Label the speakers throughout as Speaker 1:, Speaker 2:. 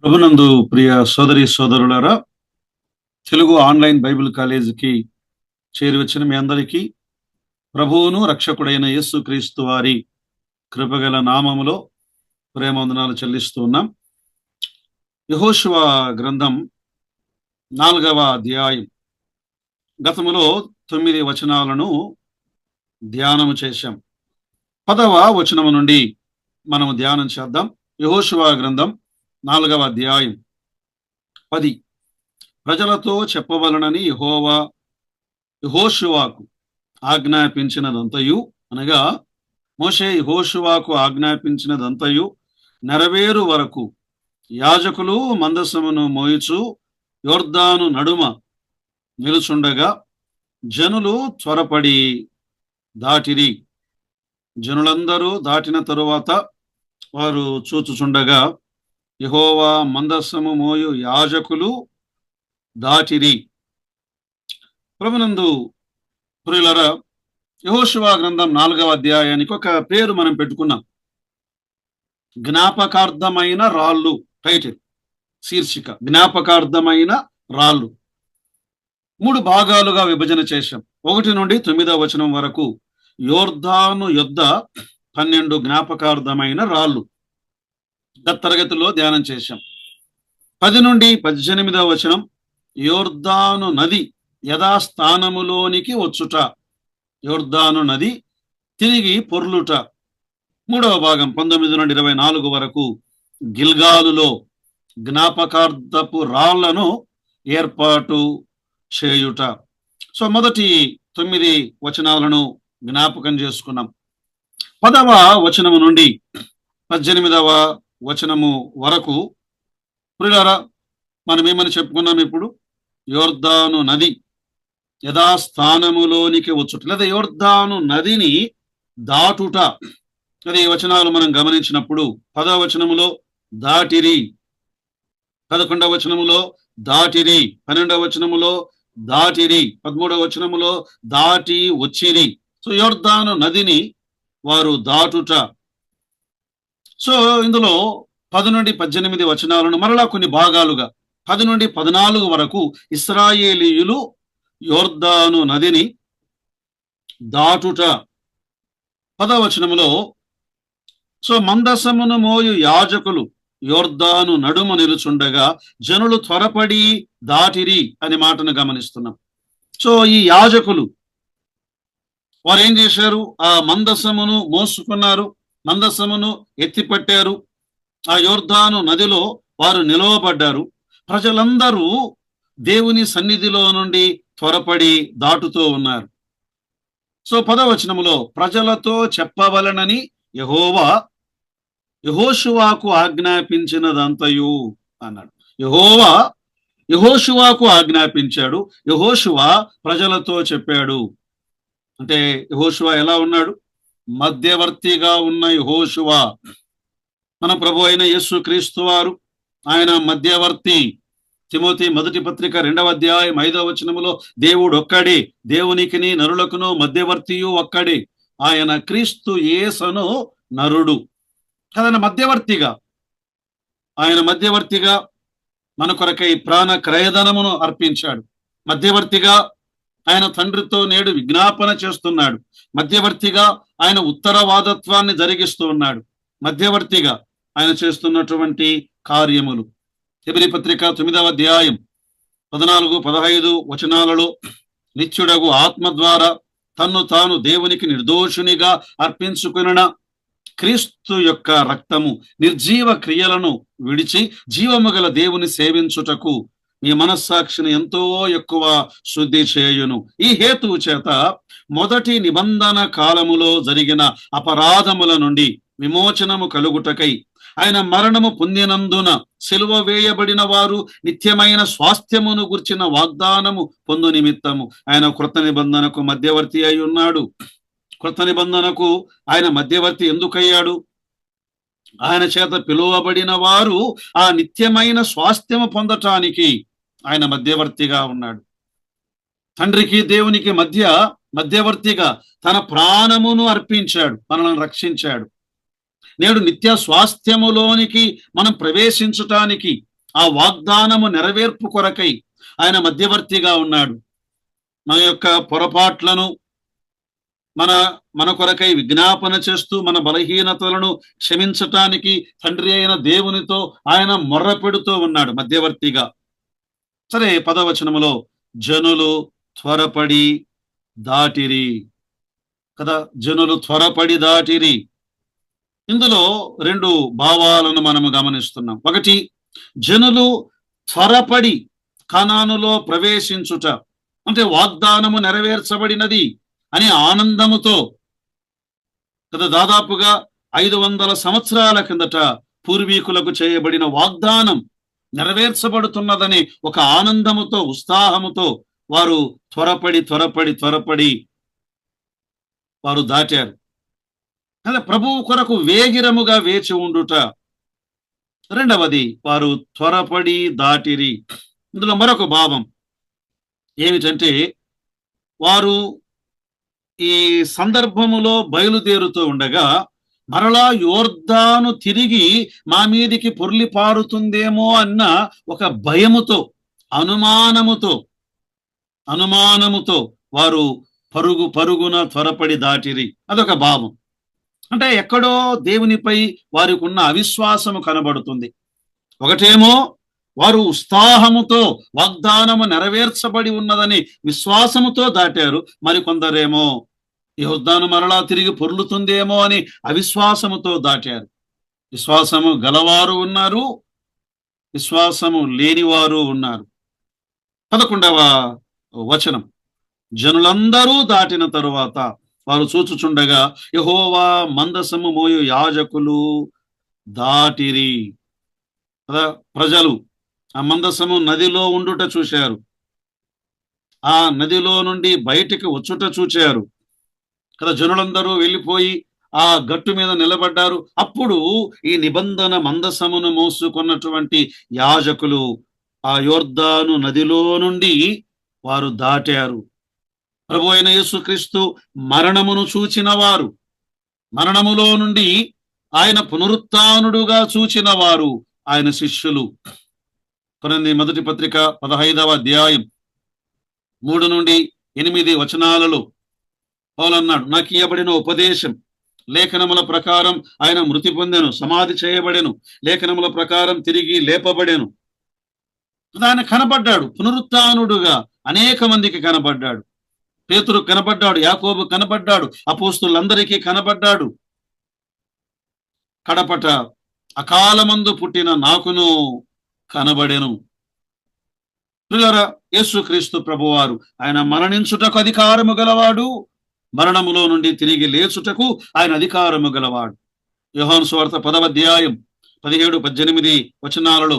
Speaker 1: ప్రభునందు ప్రియ సోదరి సోదరులారా, తెలుగు ఆన్లైన్ బైబిల్ కాలేజీకి చేరివచ్చిన మీ అందరికీ ప్రభువును రక్షకుడైన యేసుక్రీస్తు వారి కృపగల నామములో ప్రేమవందనాలు చెల్లిస్తూ ఉన్నాం. యెహోషువ గ్రంథం 4వ అధ్యాయం గతములో 9 వచనాలను ధ్యానము చేశాం. 10వ వచనము నుండి మనము ధ్యానం చేద్దాం. యెహోషువ గ్రంథం 4వ అధ్యాయం 10. ప్రజలతో చెప్పవలనని యెహోషువకు ఆజ్ఞాపించినదంతయు, అనగా మోషే యెహోషువకు ఆజ్ఞాపించినదంతయు నెరవేరు వరకు యాజకులు మందసమును మోయుచు యొర్దాను నడుమ నిలుచుండగా జనులు త్వరపడి దాటిరి. జనులందరూ దాటిన తరువాత వారు చూచుచుండగా యెహోవా మందసము మోయు యాజకులు దాటిరి. ప్రభునందు ప్రియులారా, యెహోషువ గ్రంథం 4వ అధ్యాయానికి ఒక పేరు మనం పెట్టుకున్నాం. జ్ఞాపకార్థమైన రాళ్ళు. టైటిల్, శీర్షిక జ్ఞాపకార్థమైన రాళ్ళు. 3 భాగాలుగా విభజన చేశాం. 1 నుండి 9వ వచనం వరకు యొర్దాను యొద్ద 12 జ్ఞాపకార్థమైన రాళ్ళు గత తరగతిలో ధ్యానం చేశాం. 10 నుండి 18వ వచనం యొర్దాను నది యథాస్థానములోనికి వచ్చుట, యొర్దాను నది తిరిగి పొర్లుట. 3వ భాగం 19 నుండి 24 వరకు గిల్గాలులో జ్ఞాపకార్థపు రాళ్లను ఏర్పాటు చేయుట. సో మొదటి 9 వచనాలను జ్ఞాపకం చేసుకున్నాం. 10వ వచనము నుండి 18వ వచనము వరకు ప్రియులారా, మనం ఏమని చెప్పుకున్నాం? ఇప్పుడు యొర్దాను నది యథాస్థానములోనికి వచ్చుట, లేదా యొర్దాను నదిని దాటుట. అది ఈ వచనాలు మనం గమనించినప్పుడు 10వ వచనములో దాటిరి, 11వ వచనములో దాటిరి, 12వ వచనములో దాటిరి, 13వ వచనములో దాటి వచ్చిరి. సో యొర్దాను నదిని వారు దాటుట. సో ఇందులో 10 నుండి 18 వచనాలను మరలా కొన్ని భాగాలుగా 10 నుండి 14 వరకు ఇశ్రాయేలీయులు యొర్దాను నదిని దాటుట. 10వ వచనములో సో మందసమును మోయు యాజకులు యొర్దాను నడుమ నిలుచుండగా జనులు త్వరపడి దాటిరి అనే మాటను గమనిస్తున్నాం. సో ఈ యాజకులు వారు ఏం చేశారు? ఆ మందసమును మోసుకున్నారు, మందసమును ఎత్తిపట్టారు. ఆ యొర్దాను నదిలో వారు నిలవబడ్డారు. ప్రజలందరూ దేవుని సన్నిధిలో నుండి త్వరపడి దాటుతూ ఉన్నారు. సో 10వ వచనములో ప్రజలతో చెప్పవలనని యెహోవా యెహోషువకు ఆజ్ఞాపించినదంతయు అన్నాడు. యెహోవా యెహోషువకు ఆజ్ఞాపించాడు, యెహోషువ ప్రజలతో చెప్పాడు. అంటే యెహోషువ ఎలా ఉన్నాడు? మధ్యవర్తిగా ఉన్న యెహోషువ, మన ప్రభు అయిన యేసుక్రీస్తు వారు ఆయన మధ్యవర్తి. తిమోతి మొదటి పత్రిక 2వ అధ్యాయం 5వ వచనములో దేవుడు ఒక్కడే, దేవునికిని నరులకును మధ్యవర్తియు ఒక్కడే, ఆయన క్రీస్తు యేసును నరుడు. ఆయన మధ్యవర్తిగా మన కొరకై ప్రాణ క్రయధనమును అర్పించాడు. మధ్యవర్తిగా ఆయన తండ్రితో నేడు విజ్ఞాపన చేస్తున్నాడు. మధ్యవర్తిగా ఆయన ఉత్తరవాదత్వాన్ని జరిగిస్తూ ఉన్నాడు. మధ్యవర్తిగా ఆయన చేస్తున్నటువంటి కార్యములు. హెబ్రీ పత్రిక 9వ అధ్యాయం 14, 15 వచనాలలో నిత్యుడగు ఆత్మ ద్వారా తన్ను తాను దేవునికి నిర్దోషునిగా అర్పించుకున్న క్రీస్తు యొక్క రక్తము నిర్జీవ క్రియలను విడిచి జీవము గల దేవుని సేవించుటకు మీ మనస్సాక్షిని ఎంతో ఎక్కువ శుద్ధి చేయును. ఈ హేతువు చేత మొదటి నిబంధన కాలములో జరిగిన అపరాధముల నుండి విమోచనము కలుగుటకై ఆయన మరణము పొందినందున సిలువ వేయబడిన వారు నిత్యమైన స్వాస్థ్యమును గుర్చిన వాగ్దానము పొందు నిమిత్తము ఆయన కృత నిబంధనకు మధ్యవర్తి అయి ఉన్నాడు. కృత నిబంధనకు ఆయన మధ్యవర్తి ఎందుకయ్యాడు? ఆయన చేత పిలువబడిన వారు ఆ నిత్యమైన స్వాస్థ్యము పొందటానికి ఆయన మధ్యవర్తిగా ఉన్నాడు. తండ్రికి దేవునికి మధ్యవర్తిగా తన ప్రాణమును అర్పించాడు, మనల్ని రక్షించాడు. నేడు నిత్య స్వాస్థ్యములోనికి మనం ప్రవేశించటానికి ఆ వాగ్దానము నెరవేర్పు కొరకై ఆయన మధ్యవర్తిగా ఉన్నాడు. మన యొక్క పొరపాట్లను మన మన కొరకై విజ్ఞాపన చేస్తూ మన బలహీనతలను క్షమించటానికి తండ్రి అయిన దేవునితో ఆయన మొర్ర పెడుతూ ఉన్నాడు మధ్యవర్తిగా. సరే, 10వ వచనములో జనులు త్వరపడి దాటిరి కదా, జనులు త్వరపడి దాటిరి. ఇందులో రెండు భావాలను మనము గమనిస్తున్నాం. ఒకటి, జనులు త్వరపడి కనానులో ప్రవేశించుట, అంటే వాగ్దానము నెరవేర్చబడినది అని ఆనందముతో కదా, దాదాపుగా 500 సంవత్సరాల కిందట పూర్వీకులకు చేయబడిన వాగ్దానం నెరవేర్చబడుతున్నదని ఒక ఆనందముతో, ఉత్సాహముతో వారు త్వరపడి త్వరపడి త్వరపడి వారు దాటారు. అలా ప్రభువు కొరకు వేగిరముగా వేచి ఉండుట. రెండవది, వారు త్వరపడి దాటిరి. ఇందులో మరొక భావం ఏమిటంటే, వారు ఈ సందర్భములో బయలుదేరుతూ ఉండగా మరలా యోర్దాను తిరిగి మా మీదికి పొర్లి పారుతుందేమో అన్న ఒక భయముతో, అనుమానముతో వారు పరుగున త్వరపడి దాటిరి. అదొక భావం. అంటే ఎక్కడో దేవునిపై వారికి ఉన్న అవిశ్వాసము కనబడుతుంది. ఒకటేమో వారు ఉత్సాహముతో వాగ్దానము నెరవేర్చబడి ఉన్నదని విశ్వాసముతో దాటారు. మరికొందరేమో యోర్దాను మరలా తిరిగి పొర్లుతుందేమో అని అవిశ్వాసముతో దాటారు. విశ్వాసము గలవారు ఉన్నారు, విశ్వాసము లేనివారు ఉన్నారు. 11వ వచనం, జనులందరూ దాటిన తరువాత వారు చూచుచుండగా యెహోవా మందసము మోయు యాజకులు దాటిరి కదా. ప్రజలు ఆ మందసము నదిలో ఉండుట చూశారు, ఆ నదిలో నుండి బయటికి వచ్చుట చూచారు కదా. జనులందరూ వెళ్ళిపోయి ఆ గట్టు మీద నిలబడ్డారు. అప్పుడు ఈ నిబంధన మందసమును మోసుకున్నటువంటి యాజకులు ఆ యోర్దాను నదిలో నుండి వారు దాటారు. ప్రభు అయిన యేసుక్రీస్తు మరణమును చూచిన వారు, మరణములో నుండి ఆయన పునరుత్థానుడుగా చూచిన వారు ఆయన శిష్యులు. కొరింథీ మొదటి పత్రిక 15వ అధ్యాయం 3 నుండి 8 వచనాలలో పౌలన్నాడు, నాకు ఇయ్యబడిన ఉపదేశం లేఖనముల ప్రకారం ఆయన మృతి పొందెను, సమాధి చేయబడెను, లేఖనముల ప్రకారం తిరిగి లేపబడెను. ఆయన కనబడ్డాడు పునరుత్థానుడుగా, అనేక మందికి కనబడ్డాడు. పేతురు కనబడ్డాడు, యాకోబు కనబడ్డాడు, అపోస్తులందరికీ కనబడ్డాడు. కడపట అకాలమందు పుట్టిన నాకును కనబడెను. ప్రియులారా, యేసుక్రీస్తు ప్రభువారు ఆయన మరణించుటకు అధికారము గలవాడు, మరణములో నుండి తిరిగి లేచుటకు ఆయన అధికారము గలవాడు. యోహాను సువార్త 10వ అధ్యాయం 17-18 వచనాలలో,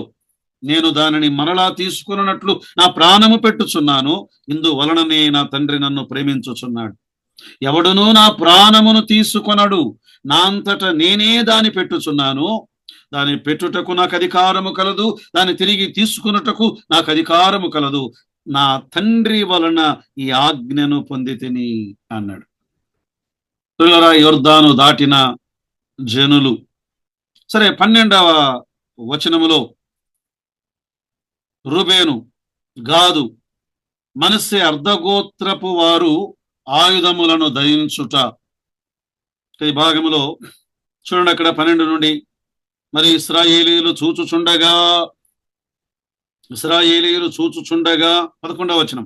Speaker 1: నేను దానిని మరలా తీసుకున్నట్లు నా ప్రాణము పెట్టుచున్నాను, ఇందువలననే నా తండ్రి నన్ను ప్రేమించుచున్నాడు. ఎవడునూ నా ప్రాణమును తీసుకొనడు, నా అంతట నేనే దాని పెట్టుచున్నాను. దాని పెట్టుటకు నాకు అధికారము కలదు, దాన్ని తిరిగి తీసుకున్నటకు నాకు అధికారము కలదు. నా తండ్రి వలన ఈ ఆజ్ఞను పొందితిని అన్నాడు. యోర్దాను దాటిన జనులు. సరే, 12వ వచనములో రూబేను, గాదు, మనస్సే అర్ధగోత్రపు వారు ఆయుధములను ధరించుట. ఈ భాగములో చూడండి, అక్కడ 12 నుండి, మరి ఇశ్రాయేలీయులు చూచుచుండగా 11వ వచనం,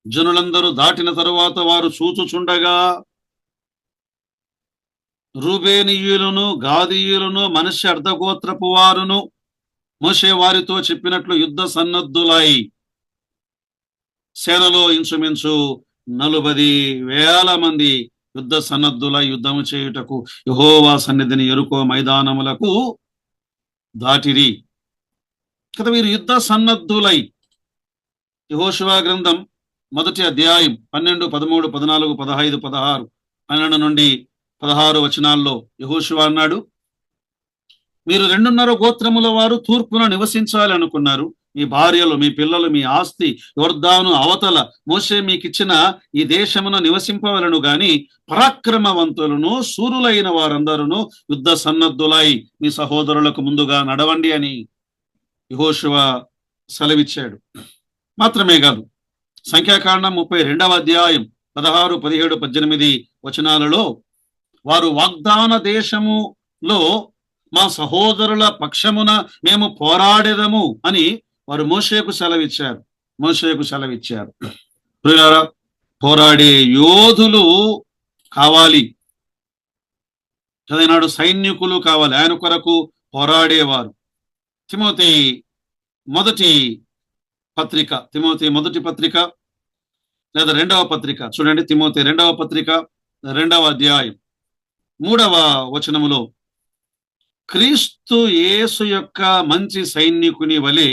Speaker 1: జనులందరూ దాటిన తరువాత వారు చూచుచుండగా రూబేనీయులను, గాదీయులను, మనష్య అర్ధగోత్రపు వారును మోషే వారితో చెప్పినట్లు యుద్ధ సన్నద్ధులై, సేనలో ఇంచుమించు 40,000 మంది యుద్ధ సన్నద్ధులై యుద్ధము చేయుటకు యెహోవా సన్నిధిని యెరికో మైదానములకు దాటిరి కదా. వీరు యుద్ధ సన్నద్ధులై, యెహోషువ గ్రంథం 1వ అధ్యాయం 12, 13, 14, 15, 16, 12 నుండి 16 వచనాల్లో యెహోషువ అన్నాడు, మీరు 2.5 గోత్రముల వారు తూర్పున నివసించాలి అనుకున్నారు. మీ భార్యలు, మీ పిల్లలు, మీ ఆస్తి యోర్దాను అవతల మోషే మీకిచ్చిన ఈ దేశమున నివసింపవలను గాని పరాక్రమవంతులను, శూరులైన వారందరూ యుద్ధ సన్నద్ధులై మీ సహోదరులకు ముందుగా నడవండి అని. యెహోషువ సెలవిచ్చాడు. మాత్రమే కాదు, సంఖ్యాకాండం 32వ అధ్యాయం 16, 17, 18 వచనాలలో వారు వాగ్దాన దేశములో మా సహోదరుల పక్షమున మేము పోరాడెదము అని వారు మోషేకు సెలవిచ్చారు. ప్రియులారా, పోరాడే యోధులు కావాలి. చదివినాడు, సైనికులు కావాలి, ఆయన కొరకు పోరాడేవారు. తిమోతి మొదటి పత్రిక లేదా రెండవ పత్రిక చూడండి, తిమోతి రెండవ పత్రిక 2వ అధ్యాయం 3వ వచనములో, క్రీస్తు యేసు యొక్క మంచి సైనికుని వలె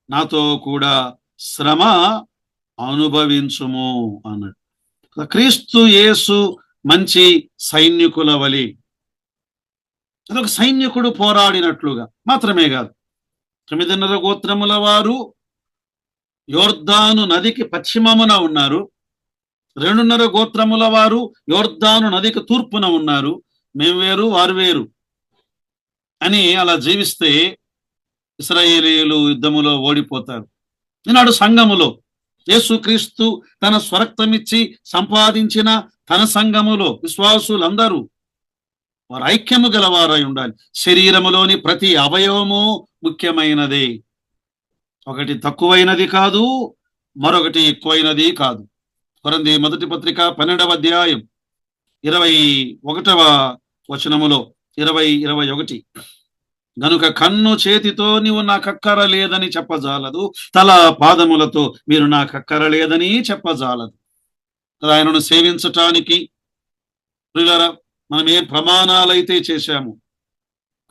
Speaker 1: నాతో కూడా శ్రమ అనుభవించుము అన్నాడు. క్రీస్తు యేసు మంచి సైనికుల వలె, అదొక సైనికుడు పోరాడినట్లుగా. మాత్రమే కాదు, 9.5 గోత్రముల వారు యోర్దాను నదికి పశ్చిమమున ఉన్నారు, 2.5 గోత్రముల వారు యోర్దాను నదికి తూర్పున ఉన్నారు. మేము వేరు, వారు వేరు అని అలా జీవిస్తే ఇశ్రాయేలీయులు యుద్ధములో ఓడిపోతారు. ఈనాడు సంఘములో యేసుక్రీస్తు తన స్వరక్తమిచ్చి సంపాదించిన తన సంఘములో విశ్వాసులందరూ వారు ఐక్యము గలవారై ఉండాలి. శరీరములోని ప్రతి అవయవము ముఖ్యమైనదే, ఒకటి తక్కువైనది కాదు, మరొకటి ఎక్కువైనది కాదు. కొరింథీ మొదటి పత్రిక 12వ అధ్యాయం 21వ వచనములో 20-21, గనుక కన్ను చేతితో నీవు నాకక్కర లేదని చెప్పజాలదు, తల పాదములతో మీరు నాకక్కర లేదని చెప్పజాలదు. ఆయనను సేవించటానికి ప్రియులారా మనం ఏ ప్రమాణాలైతే చేశాము,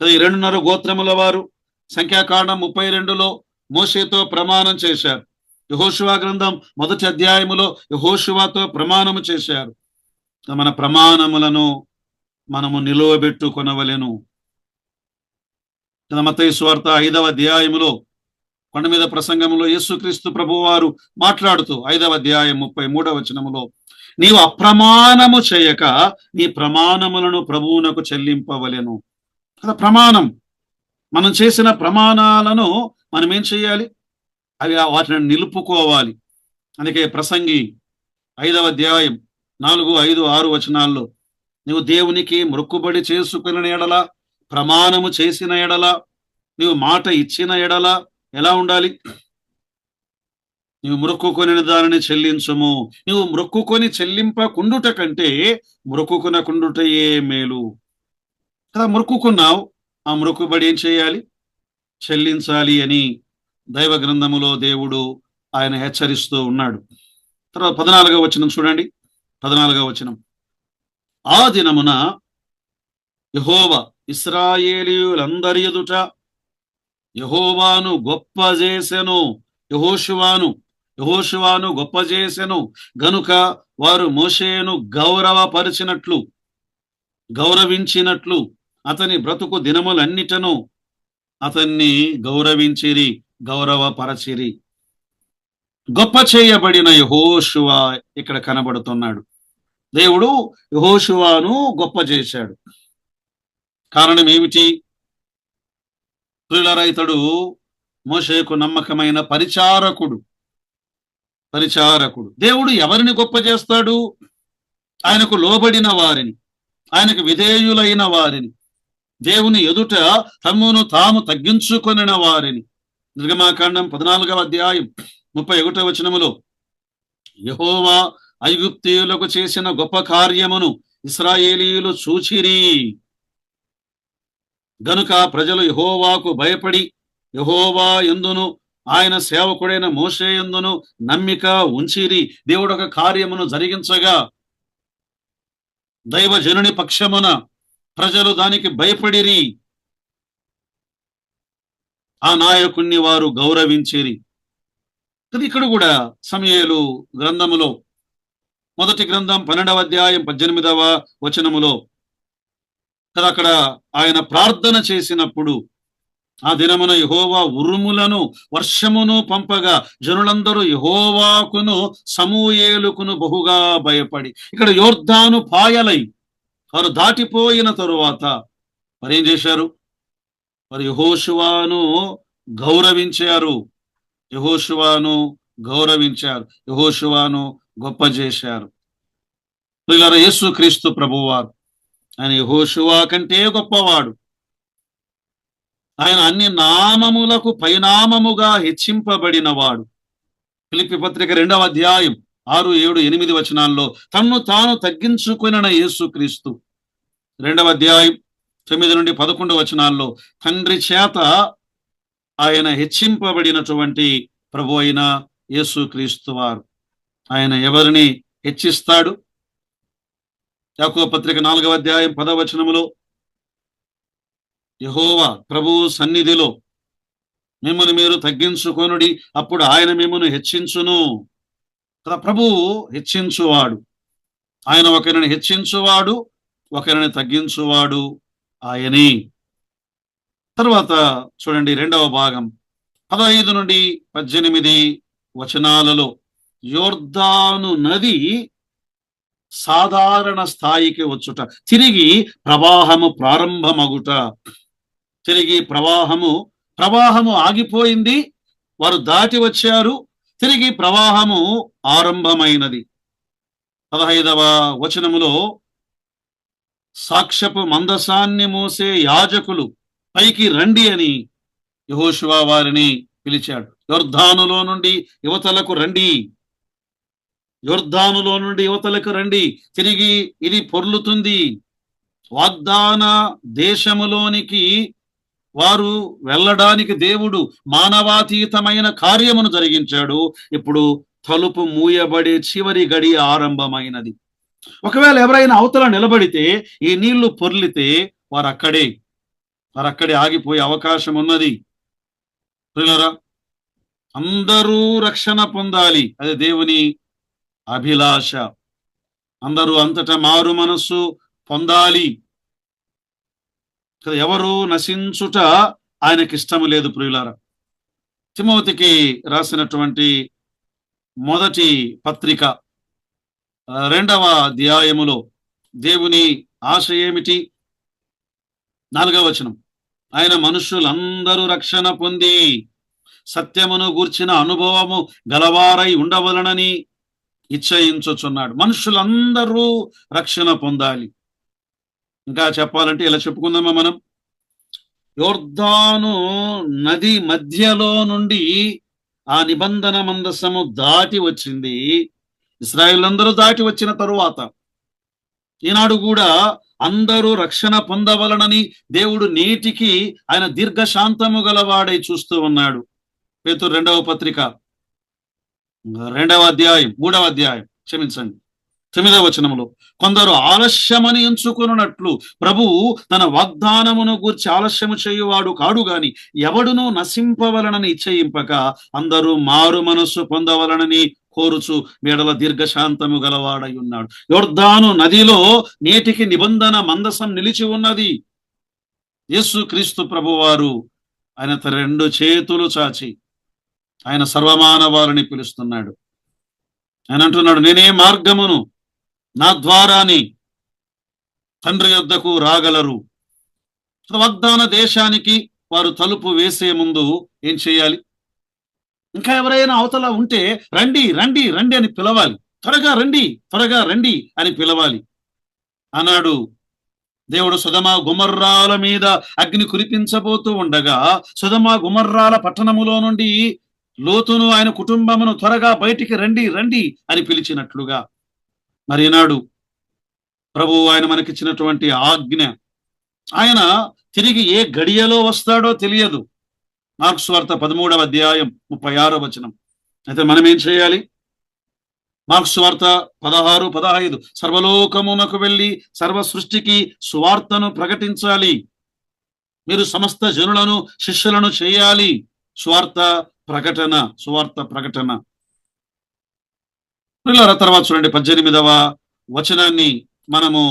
Speaker 1: ఈ 2.5 గోత్రముల వారు సంఖ్యాకాండం 32లో మోషేతో ప్రమాణం చేశారు. యెహోషువ గ్రంథం 1వ అధ్యాయములో యెహోషువతో ప్రమాణము చేశారు. మన ప్రమాణములను మనము నిలువబెట్టుకొనవలెను. మత్తయి సువార్త 5వ అధ్యాయములో కొండ మీద ప్రసంగంలో యేసుక్రీస్తు ప్రభువారు మాట్లాడుతూ 5వ అధ్యాయం 33వ వచనములో, నీవు అప్రమాణము చేయక నీ ప్రమాణములను ప్రభువునకు చెల్లింపవలెను. కదా ప్రమాణం. మనం చేసిన ప్రమాణాలను మనం ఏం చేయాలి? అవి వాటిని నిలుపుకోవాలి. అందుకే ప్రసంగి 5వ అధ్యాయం 4, 5, 6 వచనాల్లో, నువ్వు దేవునికి మొక్కుబడి చేసుకున్న ఎడల, ప్రమాణము చేసిన ఎడల, నువ్వు మాట ఇచ్చిన ఎడల ఎలా ఉండాలి? నువ్వు మొక్కుకొని దానిని చెల్లించుము. నువ్వు మొక్కుకొని చెల్లింపకుండుట కంటే మొక్కుకొనకుండుటయే మేలు. కదా, మొక్కుకున్నావు, ఆ మొక్కుబడి ఏం చేయాలి? చెల్లించాలి అని దైవ గ్రంథములో దేవుడు ఆయన హెచ్చరిస్తూ ఉన్నాడు. తర్వాత 14వ వచనం చూడండి, 14వ వచనం, ఆ దినమున యెహోవా ఇశ్రాయేలీయులందరి ఎదుట యెహోవాను గొప్ప చేసెను, యెహోషువాను గొప్ప చేసెను గనుక వారు మోషేను గౌరవించినట్లు అతని బ్రతుకు దినములన్నిటను అతన్ని గౌరవించిరి, గౌరవపరచిరి. గొప్ప చేయబడిన యెహోషువ ఇక్కడ కనబడుతున్నాడు. దేవుడు యెహోషువను గొప్ప చేశాడు. కారణం ఏమిటి? ప్రియులారా, ఇతడు మోషేకు నమ్మకమైన పరిచారకుడు. దేవుడు ఎవరిని గొప్ప చేస్తాడు? ఆయనకు లోబడిన వారిని, ఆయనకు విధేయులైన వారిని, దేవుని ఎదుట తమ్మును తాము తగ్గించుకొనిన వారిని. నిర్గమాకాండం 14వ అధ్యాయం 31వ వచనములో, యెహోవా ఐగుప్తీయులకు చేసిన గొప్ప కార్యమును ఇశ్రాయేలీయులు చూచిరి గనుక ప్రజలు యెహోవాకు భయపడి యెహోవా యందును ఆయన సేవకుడైన మోషే యందును నమ్మిక ఉంచిరి. దేవుడు ఒక కార్యమును జరిగించగా దైవజనుని పక్షమున ప్రజలు దానికి భయపడిరి, ఆ నాయకుణ్ణి వారు గౌరవించిరి. ఇక్కడ కూడా సమూయేలు గ్రంథములో మొదటి గ్రంథం 12వ అధ్యాయం 18వ వచనములో కదా, అక్కడ ఆయన ప్రార్థన చేసినప్పుడు, ఆ దినమున యెహోవా ఉరుములను వర్షమును పంపగా జనులందరూ యెహోవాకును సమూయేలుకును బహుగా భయపడి. ఇక్కడ యోర్దాను పాయలై వారు దాటిపోయిన తరువాత వారు ఏం చేశారు? వారు యెహోషువను గౌరవించారు. యెహోషువను గౌరవించారు. యెహోషువను గొప్ప చేశారు. ప్రియులారా, యేసుక్రీస్తు ప్రభువారు ఆయన యెహోషువ కంటే గొప్పవాడు. ఆయన అన్ని నామములకు పైనామముగా హెచ్చింపబడినవాడు. ఫిలిప్పీ పత్రిక 2వ అధ్యాయం 6, 7, 8 వచనాల్లో తన్ను తాను తగ్గించుకొనిన యేసుక్రీస్తు, 2వ అధ్యాయం 9 నుండి 11 వచనాల్లో తండ్రి చేత ఆయన హెచ్చింపబడినటువంటి ప్రభు అయిన యేసుక్రీస్తు వారు. ఆయన ఎవరిని హెచ్చిస్తాడు? యాకోబు పత్రిక 4వ అధ్యాయం 10వ వచనములో యెహోవా ప్రభువు సన్నిధిలో మిమ్మల్ని మీరు తగ్గించుకొనుడి, అప్పుడు ఆయన మిమ్మల్ని హెచ్చించును కదా. ప్రభువు హెచ్చించువాడు. ఆయన ఒకరిని హెచ్చించువాడు, ఒకరిని తగ్గించువాడు ఆయనే. తర్వాత చూడండి 2వ భాగం 15 నుండి 18 వచనాలలో యోర్దాను నది సాధారణ స్థాయికి వచ్చుట, తిరిగి ప్రవాహము ప్రారంభమగుట. తిరిగి ప్రవాహము ఆగిపోయింది, వారు దాటి వచ్చారు, తిరిగి ప్రవాహము ఆరంభమైనది. 15వ వచనములో సాక్ష్యపు మందసాన్ని మోసే యాజకులు పైకి రండి అని యెహోషువ వారిని పిలిచాడు. యొర్దానులో నుండి యువతలకు రండి, యొర్దానులో నుండి యువతలకు రండి, తిరిగి ఇది పొర్లుతుంది. వాగ్దాన దేశములోనికి వారు వెళ్ళడానికి దేవుడు మానవాతీతమైన కార్యమును జరిగించాడు. ఇప్పుడు తలుపు మూయబడే చివరి గడి ఆరంభమైనది. ఒకవేళ ఎవరైనా అవతల నిలబడితే, ఈ నీళ్లు పొర్లితే వారక్కడే ఆగిపోయే అవకాశం ఉన్నది. ప్రియులారా, అందరూ రక్షణ పొందాలి, అది దేవుని అభిలాష. అందరూ అంతటా మారు మనస్సు పొందాలి. ఎవరు నశించుట ఆయనకి ఇష్టము లేదు. ప్రియులారా, తిమోతికి రాసినటువంటి మొదటి పత్రిక 2వ అధ్యాయములో దేవుని ఆశ ఏమిటి? 4వ వచనం, ఆయన మనుషులందరూ రక్షణ పొంది సత్యమును గూర్చిన అనుభవము గలవారై ఉండవలనని ఇచ్చయించుచున్నాడు. మనుషులందరూ రక్షణ పొందాలి. ఇంకా చెప్పాలంటే ఇలా చెప్పుకుందామా మనం, యోర్దాను నది మధ్యలో నుండి ఆ నిబంధన మందసము దాటి వచ్చింది. ఇశ్రాయేలందరూ దాటి వచ్చిన తరువాత ఈనాడు కూడా అందరూ రక్షణ పొందవలనని దేవుడు నేటికి ఆయన దీర్ఘశాంతము గలవాడై చూస్తూ ఉన్నాడు. పేతురు 2వ పత్రిక 2వ అధ్యాయం 3వ అధ్యాయం 9వ వచనములో కొందరు ఆలస్యమని ఎంచుకున్నట్లు ప్రభువు తన వాగ్దానమును గూర్చి ఆలస్యము చేయువాడు కాడు గాని ఎవడునూ నశింపవలనని ఇచ్చయింపక అందరూ మారు మనస్సు పొందవలనని కోరుచు మేడల దీర్ఘశాంతము గలవాడై ఉన్నాడు. యొర్దాను నదిలో నేటికి నిబంధన మందసం నిలిచి ఉన్నది. యేసుక్రీస్తు ప్రభువారు ఆయన 2 చేతులు చాచి ఆయన సర్వమానవారిని పిలుస్తున్నాడు. ఆయన అంటున్నాడు, నేనే మార్గమును, నా ద్వారాని తండ్రి యొద్దకు రాగలరు. వాగ్దాన దేశానికి వారు తలుపు వేసే ముందు ఏం చేయాలి? ఇంకా ఎవరైనా అవతల ఉంటే రండి రండి రండి అని పిలవాలి. త్వరగా రండి అని పిలవాలి. అన్నాడు దేవుడు సొదొమ గొమొర్రాల మీద అగ్ని కురిపించబోతూ ఉండగా సొదొమ గొమొర్రాల పట్టణములో నుండి లోతును ఆయన కుటుంబమును త్వరగా బయటికి రండి అని పిలిచినట్లుగా మరి ఈనాడు ప్రభువు ఆయన మనకిచ్చినటువంటి ఆజ్ఞ, ఆయన తిరిగి ఏ గడియలో వస్తాడో తెలియదు. మార్కు సువార్త 13వ అధ్యాయం 36వ వచనం. అయితే మనం ఏం చేయాలి? మార్కు సువార్త 16, 15 సర్వలోకమునకు వెళ్ళి సర్వ సృష్టికి సువార్తను ప్రకటించాలి. మీరు సమస్త జనులను శిష్యులను చేయాలి. సువార్త ప్రకటన. తర్వాత చూడండి 18వ వచనాన్ని మనము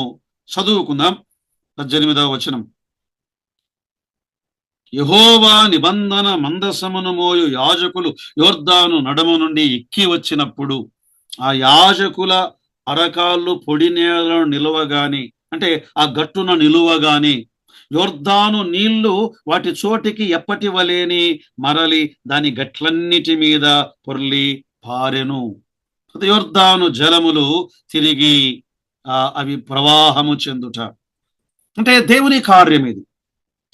Speaker 1: చదువుకుందాం. 18వ వచనం, యెహోవా నిబంధన మందసమును మోయు యాజకులు యోర్దాను నడుము నుండి ఎక్కి వచ్చినప్పుడు ఆ యాజకుల అరకాళ్ళు పొడి నేలను నిలువగానే, అంటే ఆ గట్టున నిలువగానే యొర్దాను నీళ్లు వాటి చోటికి ఎప్పటి వలేని మరలి దాని గట్లన్నిటి మీద పొర్లి పారెను. యొర్దాను జలములు తిరిగి అవి ప్రవాహము చెందుట అంటే దేవుని కార్యం ఇది.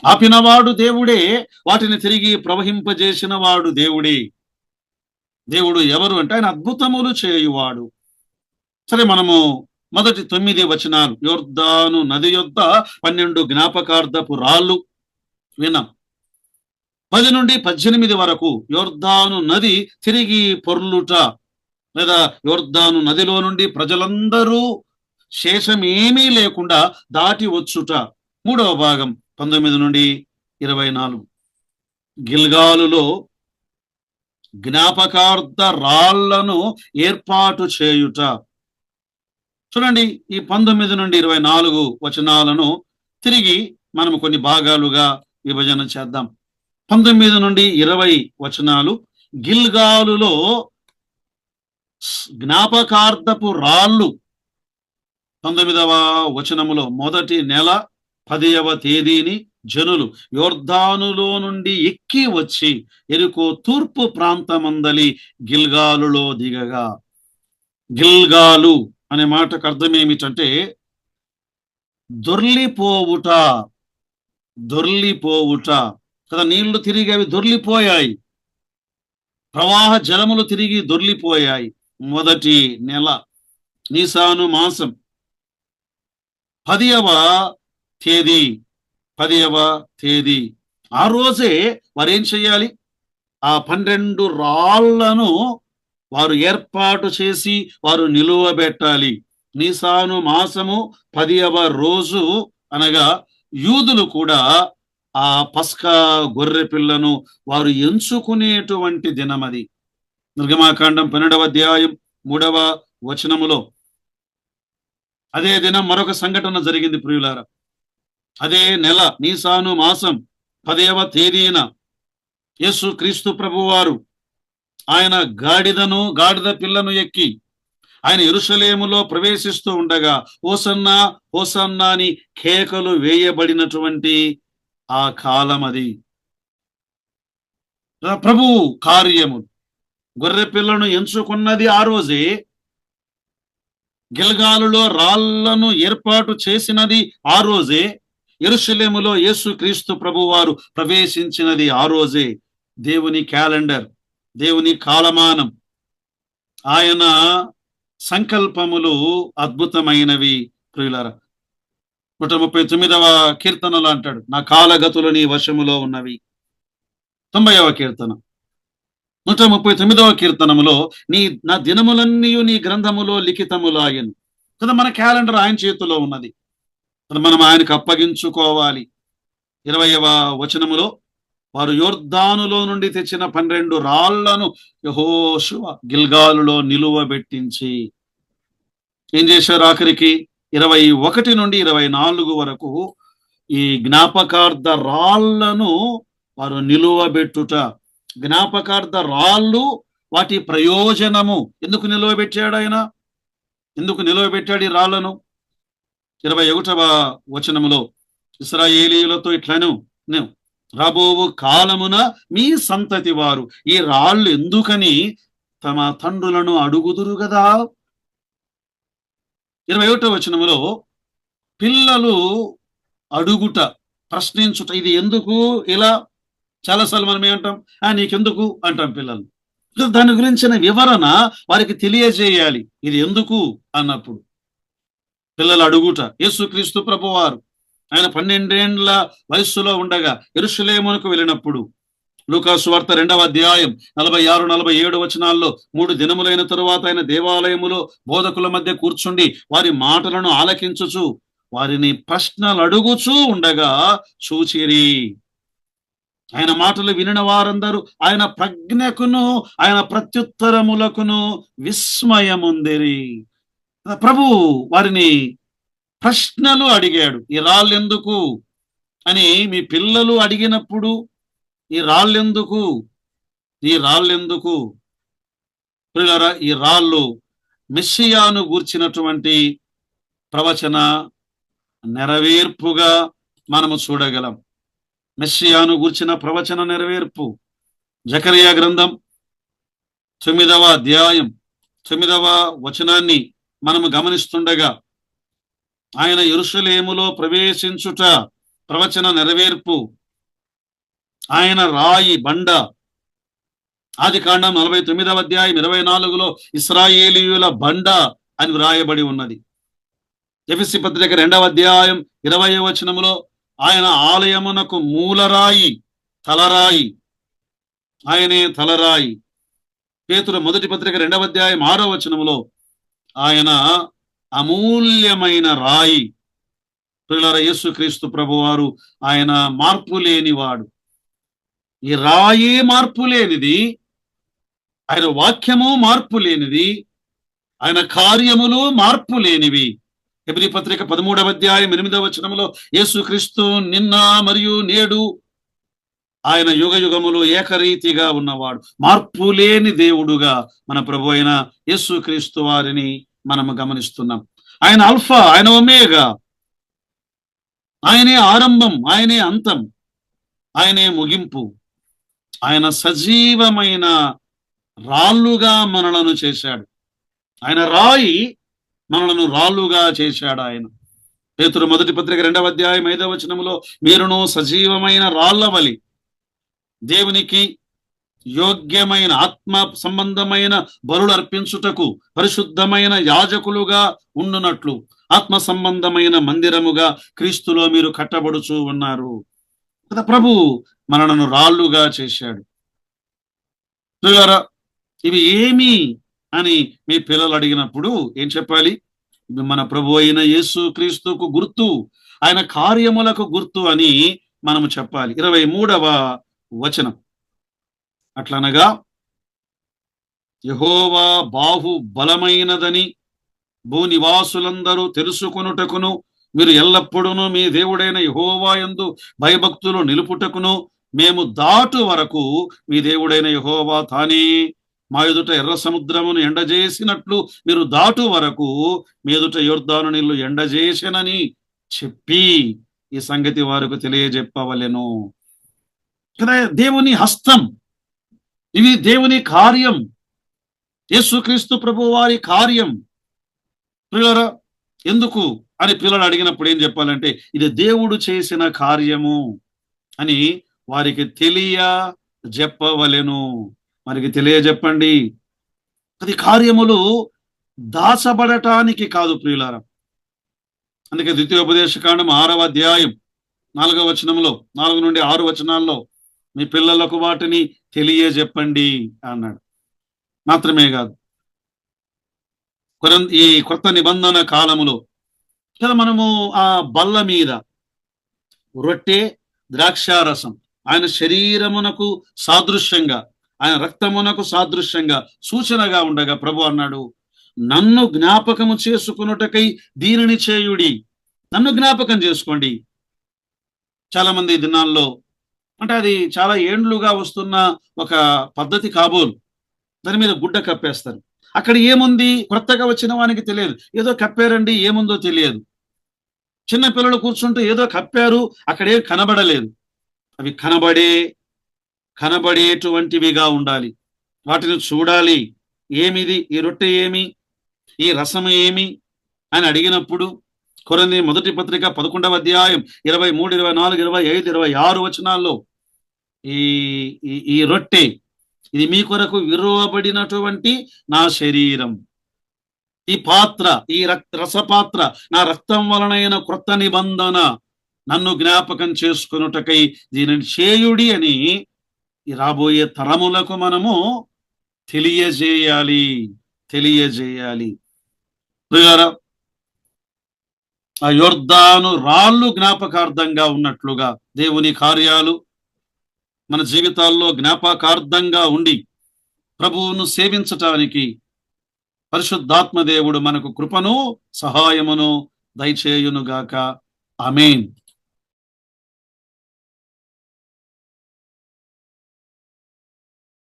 Speaker 1: ఆపినవాడు దేవుడే, వాటిని తిరిగి ప్రవహింపజేసిన వాడు దేవుడే. దేవుడు ఎవరు అంటే ఆయన అద్భుతములు చేయువాడు. సరే, మనము మొదటి 9 వచనాలు, యొర్దాను నది యొద్ద 12 జ్ఞాపకార్థపు రాళ్ళు విన్నాం. 10 నుండి 18 వరకు యొర్దాను నది తిరిగి పొర్లుట, లేదా యొర్దాను నదిలో నుండి ప్రజలందరూ శేషమేమీ లేకుండా దాటి వచ్చుట. 3వ భాగం 19 నుండి 24. గిల్గాలులో జ్ఞాపకార్థ రాళ్లను ఏర్పాటు చేయుట. చూడండి, ఈ 19 నుండి 24 వచనాలను తిరిగి మనము కొన్ని భాగాలుగా విభజన చేద్దాం. 19 నుండి 20 వచనాలు గిల్గాలులో జ్ఞాపకార్థపు రాళ్ళు. 19వ వచనములో మొదటి నెల 10వ తేదీని జనులు యొర్దానులో నుండి ఎక్కి వచ్చి ఎరుకో తూర్పు ప్రాంతమందలి గిల్గాలులో దిగగా. గిల్గాలు అనే మాటకు అర్థం ఏమిటంటే దొర్లిపోవుట, దొర్లిపోవుట కదా. నీళ్లు తిరిగి అవి దొర్లిపోయాయి, ప్రవాహ జలములు తిరిగి దొర్లిపోయాయి. మొదటి నెల నీసాను మాసం 10వ తేదీ, 10వ తేదీ ఆ రోజే వారు ఏం చెయ్యాలి? ఆ 12 రాళ్లను వారు ఏర్పాటు చేసి వారు నిలువబెట్టాలి. నీసాను మాసము 10వ రోజు అనగా యూదులు కూడా ఆ పస్కా గొర్రె పిల్లను వారు ఎంచుకునేటువంటి దినమది. నిర్గమాకాండం 12వ అధ్యాయం 3వ వచనములో అదే దినం మరొక సంఘటన జరిగింది ప్రియులారా. అదే నెల నీసాను మాసం 10వ తేదీన యేసు క్రీస్తు ప్రభువారు ఆయన గాడిద పిల్లను ఎక్కి ఆయన యెరూషలేములో ప్రవేశిస్తూ ఉండగా హోసన్నా హోసన్నా అని కేకలు వేయబడినటువంటి ఆ కాలం అది. ప్రభు కార్యము, గొర్రె పిల్లను ఎంచుకున్నది ఆ రోజే, గిల్గాలులో రాళ్లను ఏర్పాటు చేసినది ఆ రోజే, యెరూషలేములో యేసు క్రీస్తు ప్రభువారు ప్రవేశించినది ఆ రోజే. దేవుని క్యాలెండర్, దేవుని కాలమానం, ఆయన సంకల్పములు అద్భుతమైనవి ప్రియులారా. 139వ కీర్తనలో అంటాడు, నా కాలగతులు నీ వశములో ఉన్నవి. 90వ కీర్తన 139వ కీర్తనములో నా దినములన్నీ నీ గ్రంథములో లిఖితములాయను కదా. మన క్యాలెండర్ ఆయన చేతిలో ఉన్నది, మనం ఆయనకు అప్పగించుకోవాలి. 20వ వచనములో వారు యొర్దానులో నుండి తెచ్చిన 12 రాళ్లను యెహోషువ గిల్గాలులో నిలువబెట్టించి ఏం చేశారు? ఆఖరికి 21 నుండి 24 వరకు ఈ జ్ఞాపకార్థ రాళ్లను వారు నిలువబెట్టుట. జ్ఞాపకార్థ రాళ్ళు, వాటి ప్రయోజనము. ఎందుకు నిలువబెట్టాడు ఆయన? ఎందుకు నిలువబెట్టాడు ఈ రాళ్లను? 21వ వచనములో ఇశ్రాయేలీయులతో ఇట్లను, రాబోవు కాలమున మీ సంతతి వారు ఈ రాళ్ళు ఎందుకని తమ తండ్రులను అడుగుదురు కదా. 21వ వచనములో పిల్లలు అడుగుట, ప్రశ్నించుట, ఇది ఎందుకు ఇలా? చాలాసార్లు మనం ఏమంటాం, నీకెందుకు అంటాం పిల్లలు. దాని గురించిన వివరణ వారికి తెలియజేయాలి. ఇది ఎందుకు అన్నప్పుడు పిల్లలు అడుగుట. యేసుక్రీస్తు ప్రభువారు ఆయన 12 ఏండ్ల వయస్సులో ఉండగా యెరూషలేమునకు వెళ్ళినప్పుడు లూకా సువార్త 2వ అధ్యాయం 46, 47 వచనాల్లో 3 దినములైన తరువాత ఆయన దేవాలయములో బోధకుల మధ్య కూర్చుండి వారి మాటలను ఆలకించుచు వారిని ప్రశ్నలు అడుగుచూ ఉండగా చూచిరి. ఆయన మాటలు వినిన వారందరూ ఆయన ప్రజ్ఞకును ఆయన ప్రత్యుత్తరములకును విస్మయముందిరి. ప్రభు వారిని ప్రశ్నలు అడిగాడు. ఈ రాళ్ళెందుకు అని మీ పిల్లలు అడిగినప్పుడు ఈ రాళ్ళెందుకు, ఈ రాళ్ళెందుకు పిల్లరా? ఈ రాళ్ళు మెస్సియాను గూర్చినటువంటి ప్రవచన నెరవేర్పుగా మనము చూడగలం. మెస్సియాను గూర్చిన ప్రవచన నెరవేర్పు జకరియా గ్రంథం 9వ అధ్యాయం 9వ వచనాన్ని మనము గమనిస్తుండగా, ఆయన యెరూషలేములో ప్రవేశించుట ప్రవచన నెరవేర్పు. ఆయన రాయి బండ. ఆదికాండం 49వ అధ్యాయం 24లో ఇశ్రాయేలీయుల బండ అని వ్రాయబడి ఉన్నది. ఎఫెసీ పత్రిక 2వ అధ్యాయం 20వ వచనములో ఆయన ఆలయమునకు మూలరాయి, తలరాయి. ఆయనే తలరాయి. పేతురు మొదటి పత్రిక 2వ అధ్యాయం 6వ వచనములో ఆయన అమూల్యమైన రాయి. ప్రియులారా, యేసుక్రీస్తు ప్రభువారు ఆయన మార్పు లేనివాడు. ఈ రాయే మార్పు లేనిది, ఆయన వాక్యము మార్పు లేనిది, ఆయన కార్యములు మార్పు లేనివి. హెబ్రీ పత్రిక 13వ అధ్యాయం 8వ వచనములో యేసుక్రీస్తు నిన్న మరియు నేడు ఆయన యుగ యుగములు ఏకరీతిగా ఉన్నవాడు. మార్పు లేని దేవుడుగా మన ప్రభు అయిన యేసుక్రీస్తు వారిని మనము గమనిస్తున్నాం. ఆయన అల్ఫా, ఆయన ఒమేగా. ఆయనే ఆరంభం, ఆయనే అంతం, ఆయనే ముగింపు. ఆయన సజీవమైన రాళ్ళుగా మనలను చేశాడు. ఆయన రాయి, మనలను రాళ్ళుగా చేశాడు ఆయన. పేతురు మొదటి పత్రిక 2వ అధ్యాయం 5వ వచనములో మీరును సజీవమైన రాళ్ల వలి దేవునికి యోగ్యమైన ఆత్మ సంబంధమైన బలులు అర్పించుటకు పరిశుద్ధమైన యాజకులుగా ఉండునట్లు ఆత్మ సంబంధమైన మందిరముగా క్రీస్తులో మీరు కట్టబడుచూ ఉన్నారు. ప్రభు మనలను రాళ్ళుగా చేశాడు. ఇవి ఏమి అని మీ పిల్లలు అడిగినప్పుడు ఏం చెప్పాలి? ఇవి మన ప్రభు అయిన యేసు క్రీస్తుకు గుర్తు, ఆయన కార్యములకు గుర్తు అని మనము చెప్పాలి. 23వ వచనం అట్లనగా, యెహోవా బాహు బలమైనదని భూనివాసులందరూ తెలుసుకొనుటకును మీరు ఎల్లప్పుడూ మీ దేవుడైన యెహోవా యందు భయభక్తులు నిలుపుటకును మేము దాటు వరకు మీ దేవుడైన యెహోవా తానే మా ఎదుట ఎర్ర సముద్రమును ఎండజేసినట్లు మీరు దాటు వరకు మీ ఎదుట యొర్దాను నీళ్లు ఎండజేసెనని చెప్పి ఈ సంగతి వారికి తెలియజెప్పవలెను. కదా, దేవుని హస్తం, ఇవి దేవుని కార్యం, యేసుక్రీస్తు ప్రభు వారి కార్యం. పిల్లరా, ఎందుకు అని పిల్లలు అడిగినప్పుడు ఏం చెప్పాలంటే, ఇది దేవుడు చేసిన కార్యము అని వారికి తెలియజెప్పవలెను. వారికి తెలియజెప్పండి. అది కార్యములు దాచబడటానికి కాదు ప్రియులారా. అందుకే ద్వితీయోపదేశకాండం 6వ అధ్యాయం 4వ వచనంలో 4 నుండి 6 వచనాల్లో మీ పిల్లలకు వాటిని తెలియజెప్పండి అన్నాడు. మాత్రమే కాదు, ఈ కొత్త నిబంధన కాలములో కదా మనము ఆ బల్ల మీద రొట్టె, ద్రాక్షారసం ఆయన శరీరమునకు సాదృశ్యంగా, ఆయన రక్తమునకు సాదృశ్యంగా సూచనగా ఉండగా ప్రభు అన్నాడు, నన్ను జ్ఞాపకము చేసుకున్నటకై దీనిని చేయుడి. నన్ను జ్ఞాపకం చేసుకోండి. చాలా మంది దినాల్లో, అంటే అది చాలా ఏండ్లుగా వస్తున్న ఒక పద్ధతి కాబోలు, దాని మీద గుడ్డ కప్పేస్తారు. అక్కడ ఏముంది కొత్తగా వచ్చిన వానికి తెలియదు, ఏదో కప్పారండి, ఏముందో తెలియదు. చిన్న పిల్లలు కూర్చుంటూ ఏదో కప్పారు, అక్కడేం కనబడలేదు. అవి కనబడేటువంటివిగా ఉండాలి. వాటిని చూడాలి. ఏమిది, ఈ రొట్టె ఏమి, ఈ రసము ఏమి అని అడిగినప్పుడు కొరింథీ మొదటి పత్రిక 11వ అధ్యాయం 23, 24, 25, 26 వచనాల్లో ఈ రొట్టె ఇది మీ కొరకు విరువబడినటువంటి నా శరీరం, ఈ పాత్ర, ఈ రసపాత్ర నా రక్తం వలనైన క్రొత్త నిబంధన, నన్ను జ్ఞాపకం చేసుకొనుటకై దీనిని చేయుడి అని ఈ రాబోయే తరములకు మనము తెలియజేయాలి. ప్రియులారా, ఆ యొర్దాను రాళ్ళు జ్ఞాపకార్థంగా ఉన్నట్లుగా దేవుని కార్యాలు మన జీవితాల్లో జ్ఞాపకార్థంగా ఉండి ప్రభువును సేవించటానికి పరిశుద్ధాత్మ దేవుడు మనకు కృపను సహాయమును దయచేయునుగాక. ఆమేన్.